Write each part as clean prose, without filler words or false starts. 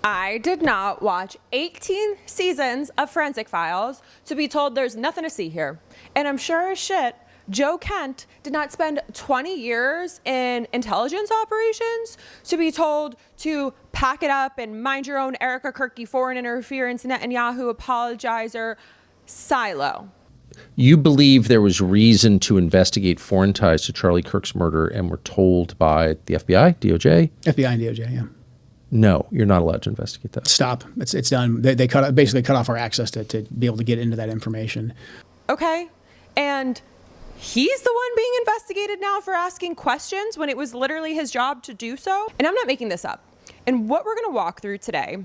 I did not watch 18 seasons of Forensic Files to be told there's nothing to see here. And I'm sure as shit, Joe Kent did not spend 20 years in intelligence operations to be told to pack it up and mind your own Erica Kirky foreign interference Netanyahu apologizer silo. You believe there was reason to investigate foreign ties to Charlie Kirk's murder and were told by the FBI, DOJ? FBI and DOJ, yeah. No, you're not allowed to investigate that. Stop. It's done. They basically cut off our access to be able to get into that information. Okay. And he's the one being investigated now for asking questions when it was literally his job to do so. And I'm not making this up. And what we're going to walk through today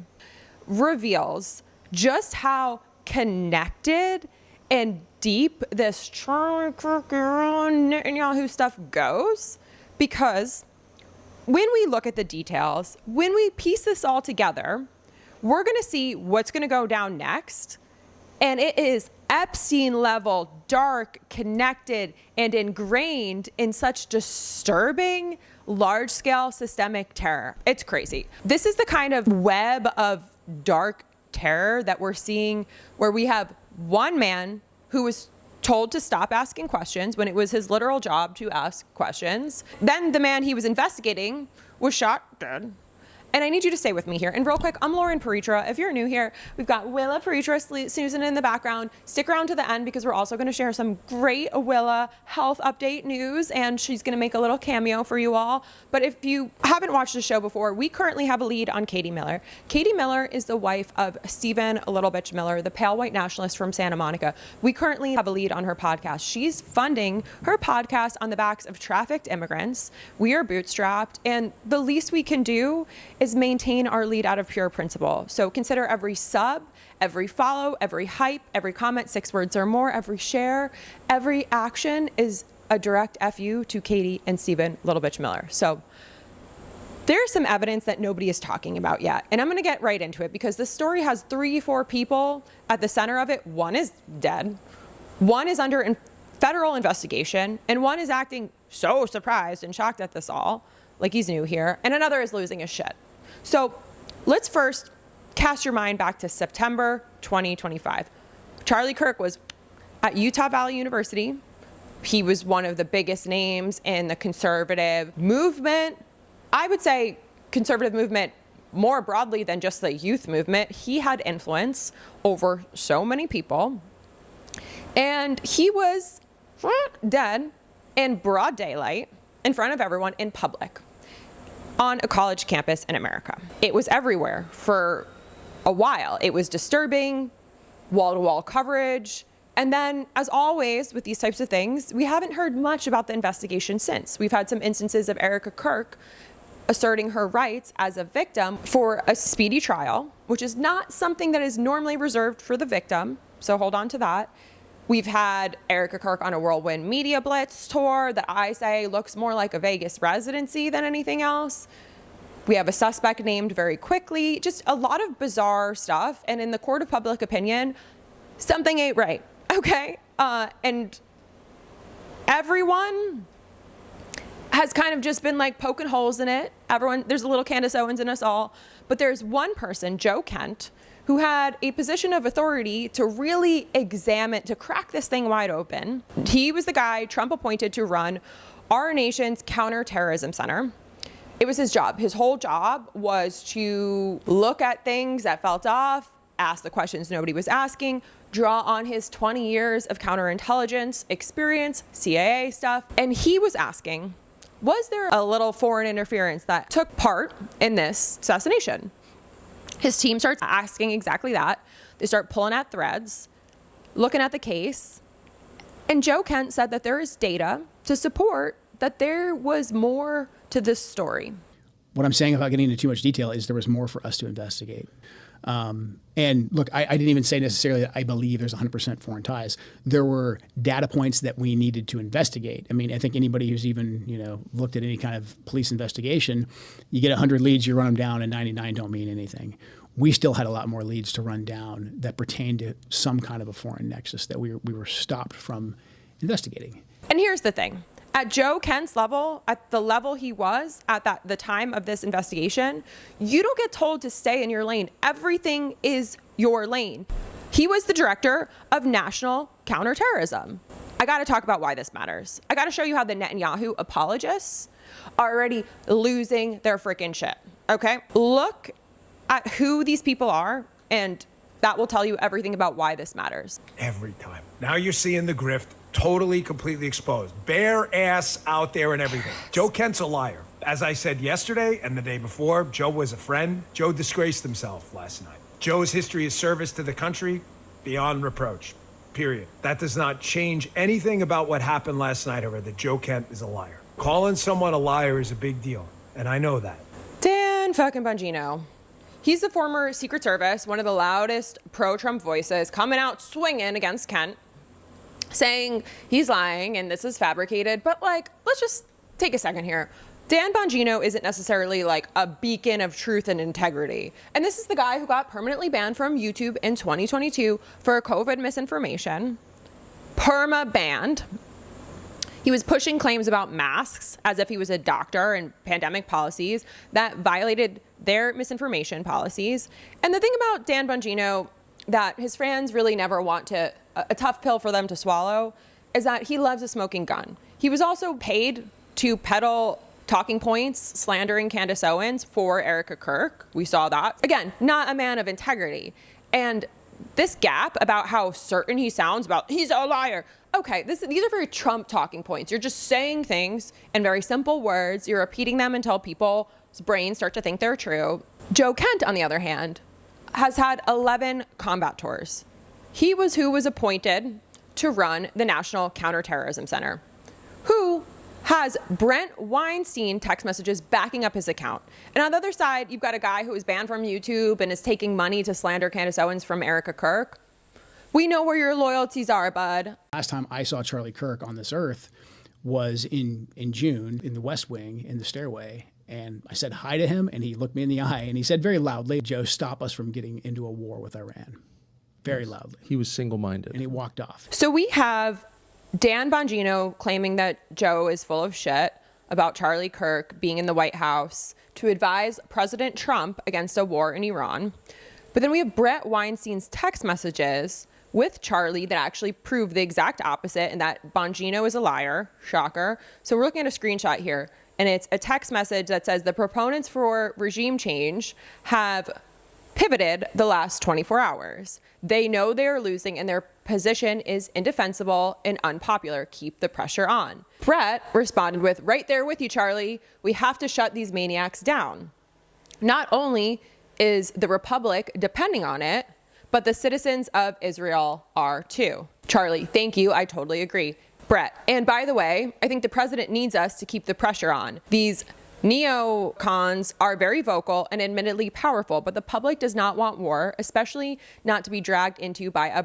reveals just how connected and deep this Charlie Kirk Netanyahu stuff goes. Because when we look at the details, when we piece this all together, we're going to see what's going to go down next. And it is Epstein level, dark, connected, and ingrained in such disturbing, large scale systemic terror. It's crazy. This is the kind of web of dark terror that we're seeing where we have one man who was told to stop asking questions when it was his literal job to ask questions. Then the man he was investigating was shot dead. And I need you to stay with me here. And real quick, I'm Lauren Paritra. If you're new here, we've got Willa Paritra snoozing in the background. Stick around to the end because we're also going to share some great Willa health update news, and she's going to make a little cameo for you all. But if you haven't watched the show before, we currently have a lead on Katie Miller. Katie Miller is the wife of Stephen Little Bitch Miller, the pale white nationalist from Santa Monica. We currently have a lead on her podcast. She's funding her podcast on the backs of trafficked immigrants. We are bootstrapped, and the least we can do is maintain our lead out of pure principle. So consider every sub, every follow, every hype, every comment, 6 words or more, every share, every action is a direct FU to Katie and Stephen Little Bitch Miller. So there's some evidence that nobody is talking about yet. And I'm going to get right into it because this story has 3-4 people at the center of it. One is dead. One is under federal investigation. And one is acting so surprised and shocked at this all, like he's new here. And another is losing his shit. So let's first cast your mind back to September 2025. Charlie Kirk was at Utah Valley University. He was one of the biggest names in the conservative movement. I would say conservative movement more broadly than just the youth movement. He had influence over so many people. And he was dead in broad daylight in front of everyone in public on a college campus in America. It was everywhere for a while. It was disturbing, wall-to-wall coverage. And then, as always with these types of things, we haven't heard much about the investigation since. We've had some instances of Erica Kirk asserting her rights as a victim for a speedy trial, which is not something that is normally reserved for the victim. So hold on to that. We've had Erica Kirk on a whirlwind media blitz tour that I say looks more like a Vegas residency than anything else. We have a suspect named very quickly, just a lot of bizarre stuff. And in the court of public opinion, something ain't right, okay? And everyone has kind of just been like poking holes in it. Everyone, there's a little Candace Owens in us all. But there's one person, Joe Kent, who had a position of authority to really examine, to crack this thing wide open. He was the guy Trump appointed to run our nation's counterterrorism center. It was his job. His whole job was to look at things that felt off, ask the questions nobody was asking, draw on his 20 years of counterintelligence experience, CIA stuff. And he was asking, was there a little foreign interference that took part in this assassination? His team starts asking exactly that. They start pulling at threads, looking at the case. And Joe Kent said that there is data to support that there was more to this story. What I'm saying, without getting into too much detail, is there was more for us to investigate. And look, I didn't even say necessarily that I believe there's 100% foreign ties. There were data points that we needed to investigate. I mean, I think anybody who's even, looked at any kind of police investigation, you get 100 leads, you run them down, and 99 don't mean anything. We still had a lot more leads to run down that pertained to some kind of a foreign nexus that we were stopped from investigating. And here's the thing. At Joe Kent's level, at the level he was at the time of this investigation, you don't get told to stay in your lane. Everything is your lane. He was the director of national counterterrorism. I got to talk about why this matters. I got to show you how the Netanyahu apologists are already losing their freaking shit. Okay? Look at who these people are, and that will tell you everything about why this matters. Every time. Now you're seeing the grift totally, completely exposed. Bare ass out there and everything. Joe Kent's a liar. As I said yesterday and the day before, Joe was a friend. Joe disgraced himself last night. Joe's history of service to the country, beyond reproach. Period. That does not change anything about what happened last night or that Joe Kent is a liar. Calling someone a liar is a big deal, and I know that. Dan fucking Bongino. He's the former Secret Service, one of the loudest pro-Trump voices, coming out swinging against Kent, saying he's lying and this is fabricated. But like, let's just take a second here. Dan Bongino isn't necessarily like a beacon of truth and integrity. And this is the guy who got permanently banned from YouTube in 2022 for COVID misinformation. Perma-banned. He was pushing claims about masks as if he was a doctor and pandemic policies that violated their misinformation policies. And the thing about Dan Bongino that his fans really never want to, a tough pill for them to swallow, is that he loves a smoking gun. He was also paid to peddle talking points, slandering Candace Owens for Erica Kirk. We saw that. Again, not a man of integrity. And this gap about how certain he sounds about, he's a liar. Okay, these are very Trump talking points. You're just saying things in very simple words. You're repeating them until people's brains start to think they're true. Joe Kent, on the other hand, has had 11 combat tours. He was who was appointed to run the National Counterterrorism Center, who has Brent Weinstein text messages backing up his account. And on the other side, you've got a guy who is banned from YouTube and is taking money to slander Candace Owens from Erica Kirk. We know where your loyalties are, bud. Last time I saw Charlie Kirk on this earth was in June in the West Wing in the stairway. And I said hi to him, and he looked me in the eye, and he said very loudly, "Joe, stop us from getting into a war with Iran." Very loudly. He was single-minded. And he walked off. So we have Dan Bongino claiming that Joe is full of shit about Charlie Kirk being in the White House to advise President Trump against a war in Iran. But then we have Brett Weinstein's text messages with Charlie that actually prove the exact opposite and that Bongino is a liar. Shocker. So we're looking at a screenshot here, and it's a text message that says the proponents for regime change have pivoted the last 24 hours. They know they are losing and their position is indefensible and unpopular. Keep the pressure on. Brett responded with, "Right there with you, Charlie. We have to shut these maniacs down. Not only is the Republic depending on it, but the citizens of Israel are too." Charlie, thank you. I totally agree. Brett, and by the way, I think the president needs us to keep the pressure on. These neocons are very vocal and admittedly powerful, but the public does not want war, especially not to be dragged into by a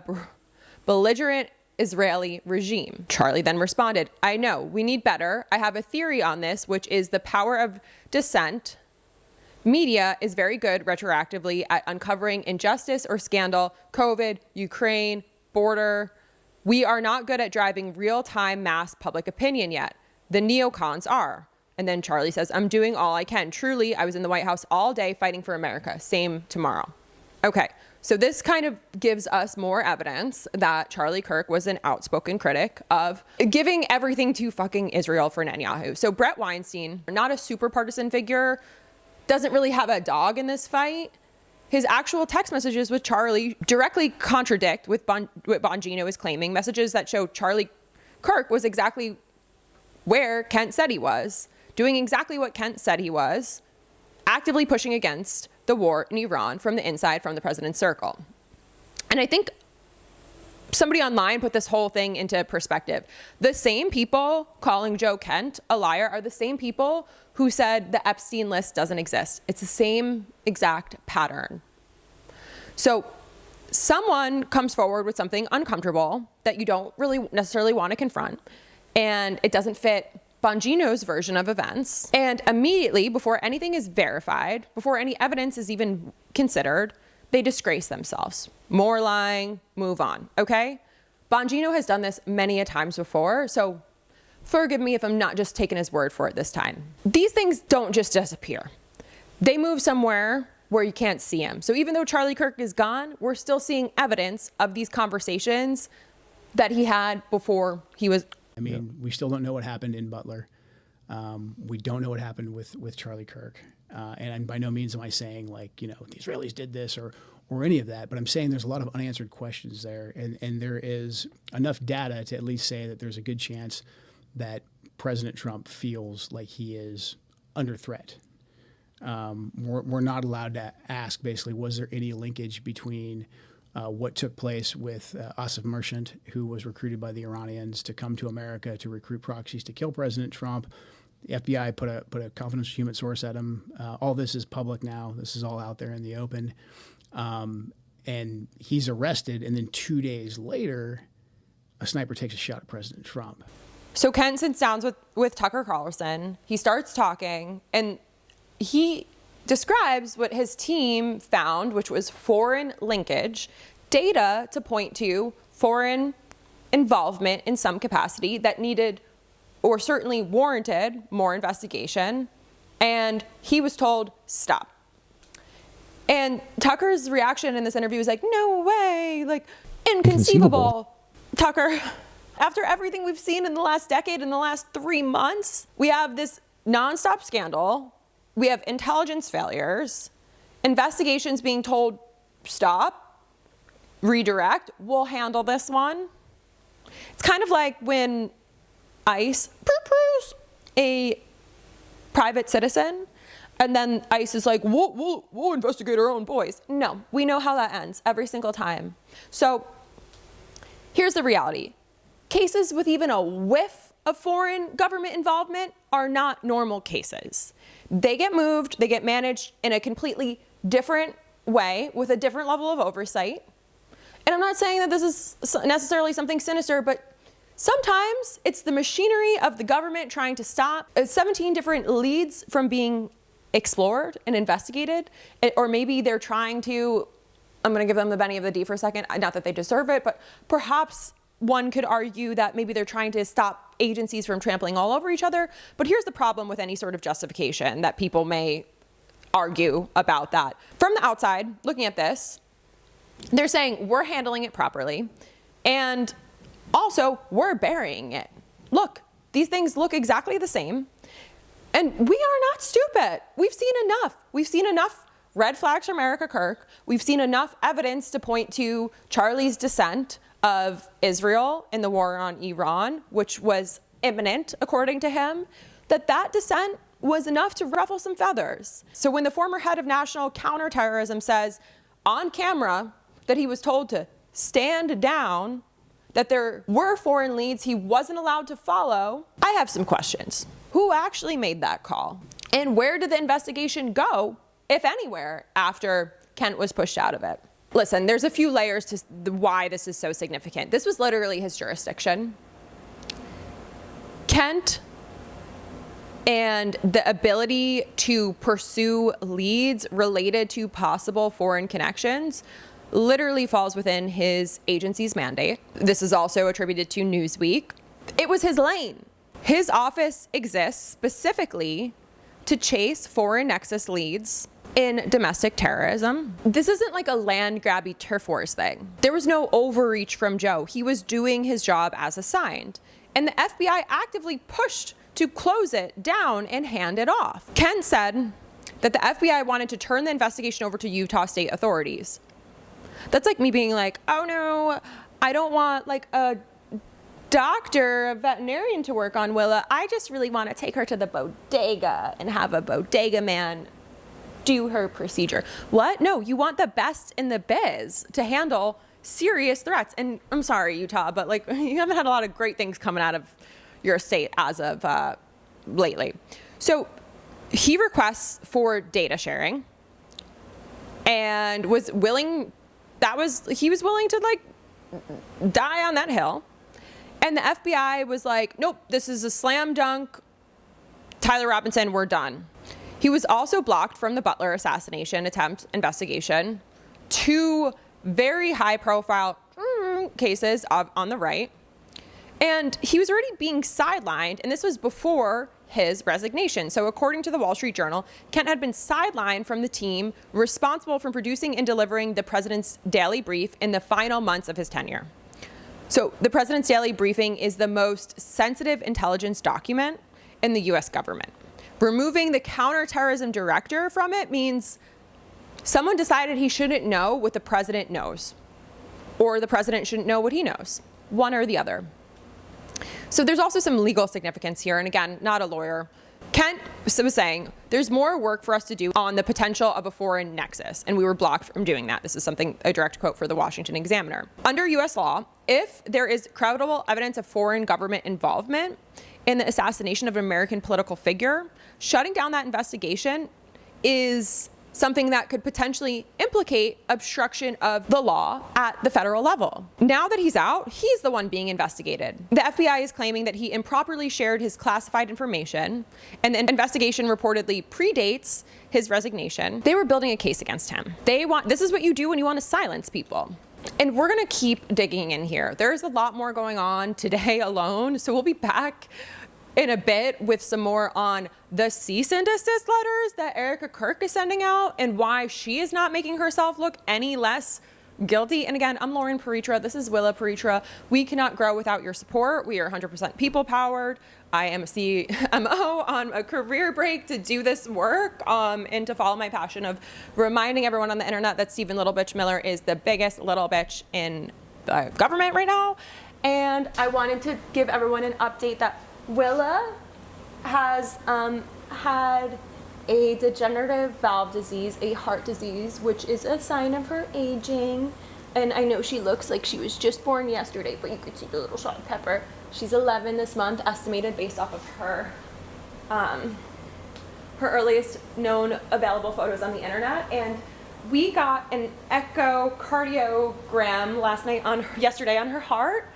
belligerent Israeli regime. Charlie then responded, "I know, we need better. I have a theory on this, which is the power of dissent. Media is very good retroactively at uncovering injustice or scandal, COVID, Ukraine, border. We are not good at driving real-time mass public opinion yet. The neocons are." And then Charlie says, "I'm doing all I can. Truly, I was in the White House all day fighting for America. Same tomorrow." Okay, so this kind of gives us more evidence that Charlie Kirk was an outspoken critic of giving everything to fucking Israel for Netanyahu. So Brett Weinstein, not a super partisan figure, doesn't really have a dog in this fight. His actual text messages with Charlie directly contradict with what Bongino is claiming, messages that show Charlie Kirk was exactly where Kent said he was, doing exactly what Kent said he was, actively pushing against the war in Iran from the inside, from the president's circle. And I think somebody online put this whole thing into perspective. The same people calling Joe Kent a liar are the same people who said the Epstein list doesn't exist. It's the same exact pattern. So someone comes forward with something uncomfortable that you don't really necessarily want to confront, and it doesn't fit Bongino's version of events. And immediately, before anything is verified, before any evidence is even considered, they disgrace themselves. More lying, move on, okay? Bongino has done this many a times before, so forgive me if I'm not just taking his word for it this time. These things don't just disappear. They move somewhere where you can't see them. So even though Charlie Kirk is gone, we're still seeing evidence of these conversations that he had before he was. I mean, we still don't know what happened in Butler. We don't know what happened with Charlie Kirk. And by no means am I saying like, you know, the Israelis did this or any of that, but I'm saying there's a lot of unanswered questions there. And there is enough data to at least say that there's a good chance that President Trump feels like he is under threat. We're not allowed to ask, basically, was there any linkage between what took place with Asif Merchant, who was recruited by the Iranians to come to America to recruit proxies to kill President Trump. The FBI put a confidential human source at him. All this is public now. This is all out there in the open. And he's arrested, and then 2 days later, a sniper takes a shot at President Trump. So Ken sits down with Tucker Carlson. He starts talking, and he describes what his team found, which was foreign linkage, data to point to foreign involvement in some capacity that needed or certainly warranted more investigation. And he was told, stop. And Tucker's reaction in this interview was like, no way, like inconceivable. Tucker, after everything we've seen in the last decade, in the last 3 months, we have this nonstop scandal. We have intelligence failures, investigations being told, stop, redirect, we'll handle this one. It's kind of like when ICE pursues a private citizen, and then ICE is like, we'll investigate our own boys. No, we know how that ends every single time. So here's the reality. Cases with even a whiff of foreign government involvement are not normal cases. They get moved, they get managed in a completely different way with a different level of oversight. And I'm not saying that this is necessarily something sinister, but sometimes it's the machinery of the government trying to stop 17 different leads from being explored and investigated. Or maybe they're trying to, I'm going to give them the benefit of the D for a second, not that they deserve it, but perhaps one could argue that maybe they're trying to stop agencies from trampling all over each other. But here's the problem with any sort of justification that people may argue about that. From the outside, looking at this, they're saying we're handling it properly. And also, we're burying it. Look, these things look exactly the same. And we are not stupid. We've seen enough. We've seen enough red flags from Erica Kirk. We've seen enough evidence to point to Charlie's dissent of Israel in the war on Iran, which was imminent, according to him, that dissent was enough to ruffle some feathers. So when the former head of national counterterrorism says on camera that he was told to stand down, that there were foreign leads he wasn't allowed to follow, I have some questions. Who actually made that call? And where did the investigation go, if anywhere, after Kent was pushed out of it? Listen, there's a few layers to why this is so significant. This was literally his jurisdiction. Kent and the ability to pursue leads related to possible foreign connections literally falls within his agency's mandate. This is also attributed to Newsweek. It was his lane. His office exists specifically to chase foreign nexus leads in domestic terrorism. This isn't like a land grabby turf wars thing. There was no overreach from Joe. He was doing his job as assigned. And the FBI actively pushed to close it down and hand it off. Ken said that the FBI wanted to turn the investigation over to Utah state authorities. That's like me being like, oh no, I don't want like a doctor, a veterinarian to work on Willa. I just really want to take her to the bodega and have a bodega man do her procedure. What? No, you want the best in the biz to handle serious threats. And I'm sorry, Utah, but like you haven't had a lot of great things coming out of your state as of lately. So he requests for data sharing and was willing, he was willing to like die on that hill. And the FBI was like, nope, this is a slam dunk. Tyler Robinson, we're done. He was also blocked from the Butler assassination attempt investigation, 2 very high profile cases on the right. And he was already being sidelined, and this was before his resignation. So according to the Wall Street Journal, Kent had been sidelined from the team responsible for producing and delivering the president's daily brief in the final months of his tenure. So the president's daily briefing is the most sensitive intelligence document in the US government. Removing the counterterrorism director from it means someone decided he shouldn't know what the president knows, or the president shouldn't know what he knows, one or the other. So there's also some legal significance here, and again, not a lawyer. Kent was saying, there's more work for us to do on the potential of a foreign nexus, and we were blocked from doing that. This is a direct quote for the Washington Examiner. Under US law, if there is credible evidence of foreign government involvement in the assassination of an American political figure, shutting down that investigation is something that could potentially implicate obstruction of the law at the federal level. Now that he's out, he's the one being investigated. The FBI is claiming that he improperly shared his classified information, and the investigation reportedly predates his resignation. They were building a case against him. This is what you do when you want to silence people. And we're going to keep digging in here. There's a lot more going on today alone, so we'll be back in a bit with some more on the cease and desist letters that Erica Kirk is sending out and why she is not making herself look any less guilty. And again, I'm Lauren Paritra. This is Willa Paritra. We cannot grow without your support. We are 100% people powered. I am a CMO on a career break to do this work and to follow my passion of reminding everyone on the internet that Stephen Little Bitch Miller is the biggest little bitch in the government right now. And I wanted to give everyone an update that Willa has had a degenerative valve disease, a heart disease, which is a sign of her aging. And I know she looks like she was just born yesterday, but you could see the little salt and pepper. She's 11 this month, estimated based off of her earliest known available photos on the internet. And we got an echocardiogram yesterday on her heart.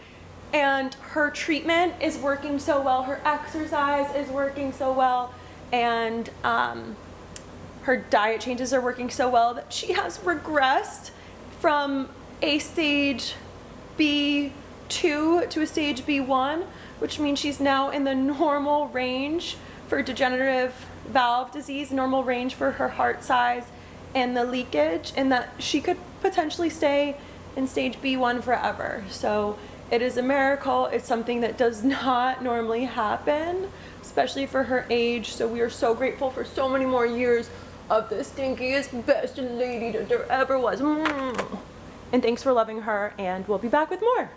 And her treatment is working so well, her exercise is working so well, and her diet changes are working so well that she has regressed from a stage B2 to a stage B1, which means she's now in the normal range for degenerative valve disease, normal range for her heart size and the leakage, and that she could potentially stay in stage B1 forever. So it is a miracle. It's something that does not normally happen, especially for her age. So we are so grateful for so many more years of the stinkiest, best lady that there ever was. And thanks for loving her, and we'll be back with more.